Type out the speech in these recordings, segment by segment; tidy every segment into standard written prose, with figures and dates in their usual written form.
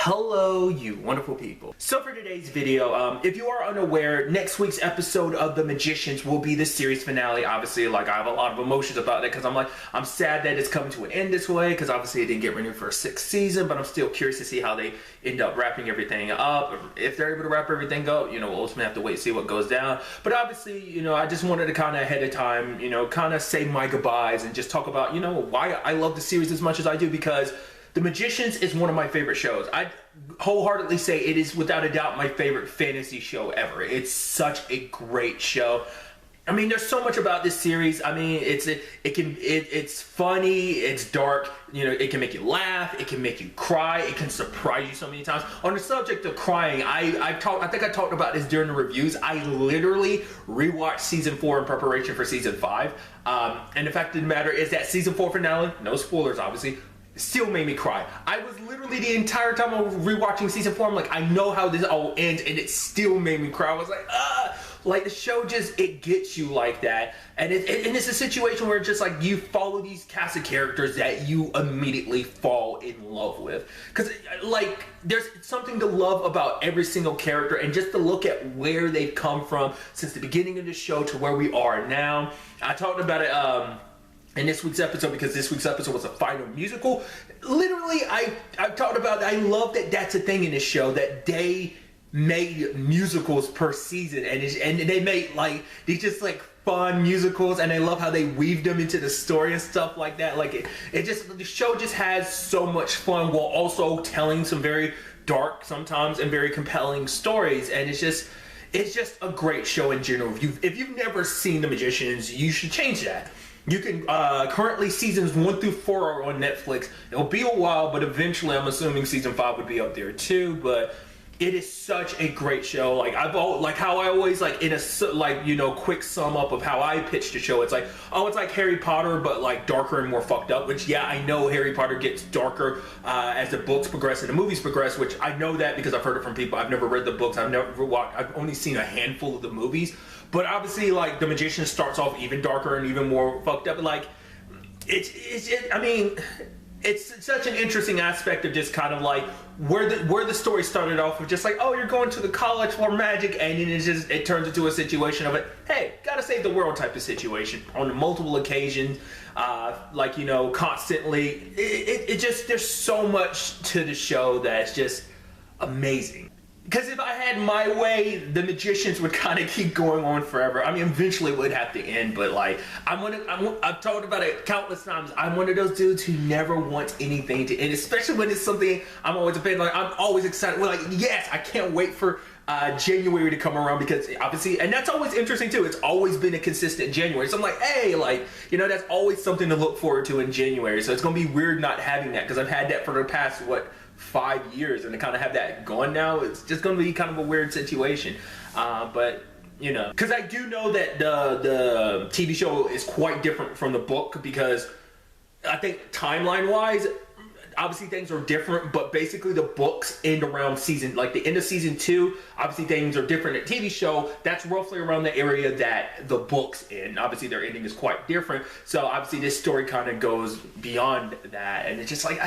Hello, you wonderful people. So for today's video, if you are unaware, next week's episode of The Magicians will be the series finale. Obviously, like, I have a lot of emotions about it because I'm sad that it's coming to an end this way because obviously it didn't get renewed for a 6th season, but I'm still curious to see how they end up wrapping everything up. If they're able to wrap everything up, we'll ultimately have to wait and see what goes down. But obviously, I just wanted to kind of ahead of time, kind of say my goodbyes and just talk about, why I love the series as much as I do, because The Magicians is one of my favorite shows. I wholeheartely say it is without a doubt my favorite fantasy show ever. It's such a great show. I mean, there's so much about this series. I mean, it's funny, it's dark, it can make you laugh, it can make you cry, it can surprise you so many times. On the subject of crying, I think I talked about this during the reviews. I literally rewatched season 4 in preparation for season 5. And the fact of the matter is that season 4 finale, no spoilers obviously, still made me cry. I was literally the entire time I was rewatching season 4, I'm like, I know how this all ends, and it still made me cry. I was like, like, the show just, it gets you like that. And it's a situation where it's just like you follow these cast of characters that you immediately fall in love with. Because, like, there's something to love about every single character, and just to look at where they've come from since the beginning of the show to where we are now. I talked about it, in this week's episode, because this week's episode was a final musical. Literally, I've talked about, I love that that's a thing in this show, that they made musicals per season, and they made, like, these just, like, fun musicals, and I love how they weaved them into the story and stuff like that. Like, the show just has so much fun while also telling some very dark sometimes and very compelling stories, and it's just a great show in general. If you've never seen The Magicians, you should change that. You can, currently seasons 1 through 4 are on Netflix. It'll be a while, but eventually I'm assuming season 5 would be up there too, but it is such a great show. Like, how I always, like, in a, quick sum up of how I pitched the show, it's like, oh, it's like Harry Potter, but, like, darker and more fucked up, which, yeah, I know Harry Potter gets darker, as the books progress and the movies progress, which I know that because I've heard it from people. I've never read the books, I've only seen a handful of the movies. But obviously, like, The Magician starts off even darker and even more fucked up. Like, I mean, it's such an interesting aspect of just kind of like where the story started off with just like, oh, you're going to the college for magic, and then it turns into a situation of it, hey, gotta save the world type of situation on multiple occasions, constantly. It just, there's so much to the show that's just amazing. Because if I had my way, The Magicians would kind of keep going on forever. I mean, eventually it would have to end, but, like, I've talked about it countless times. I'm one of those dudes who never wants anything to end, especially when it's something I'm always a fan. Like, I'm always excited. Well, like, yes, I can't wait for January to come around, because obviously, and that's always interesting too. It's always been a consistent January. So I'm like, hey, like, that's always something to look forward to in January. So it's going to be weird not having that, because I've had that for the past, 5 years, and to kind of have that gone now, it's just going to be kind of a weird situation. But because I do know that the TV show is quite different from the book, because I think timeline wise, obviously things are different, but basically the books end around the end of season 2. Obviously things are different. The TV show, that's roughly around the area that the books end. Obviously their ending is quite different. So obviously this story kind of goes beyond that. And it's just like,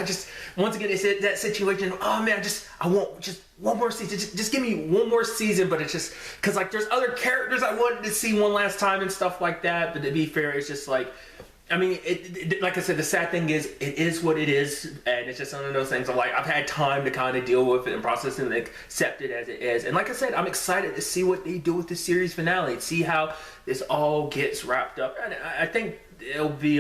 once again, it's that situation, oh man, I want just one more season. Just give me one more season. But it's just, because, like, there's other characters I wanted to see one last time and stuff like that. But to be fair, it's just like, I mean, like I said, the sad thing is, it is what it is, and it's just one of those things. I've had time to kind of deal with it and process it and accept it as it is. And like I said, I'm excited to see what they do with the series finale, see how this all gets wrapped up. And I think it'll be,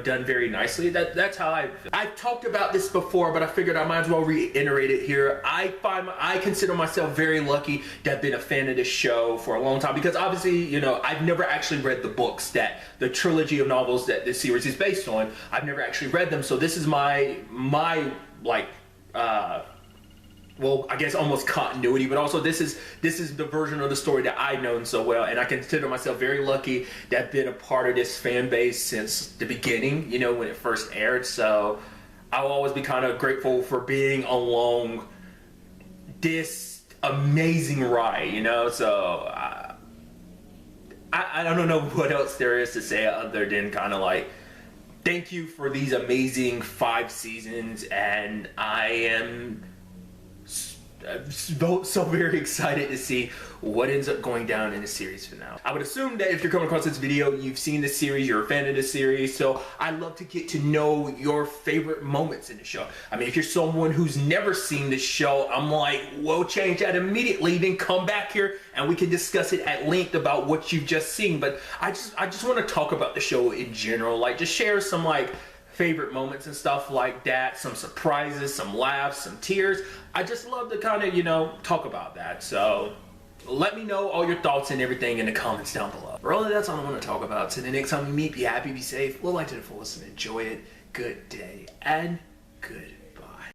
done very nicely. That's how I've talked about this before, but I figured I might as well reiterate it here. I consider myself very lucky to have been a fan of this show for a long time, because obviously, I've never actually read the books, that the trilogy of novels that this series is based on. I've never actually read them, so this is my like, well, I guess almost continuity, but also this is the version of the story that I've known so well, and I consider myself very lucky to have been a part of this fan base since the beginning, when it first aired. So I'll always be kind of grateful for being along this amazing ride, so I don't know what else there is to say other than kind of like, thank you for these amazing 5 seasons, and I am so very excited to see what ends up going down in the series finale. I would assume that if you're coming across this video, you've seen the series, you're a fan of the series, so I'd love to get to know your favorite moments in the show. I mean, if you're someone who's never seen the show, I'm like, we'll change that immediately, then come back here and we can discuss it at length about what you've just seen. But I just want to talk about the show in general, like just share some like favorite moments and stuff like that, some surprises, some laughs, some tears. I just love to kind of, you know, talk about that. So let me know all your thoughts and everything in the comments down below. Really, that's all I want to talk about. So the next time we meet, be happy, be safe, live life to the fullest, and enjoy it. Good day and good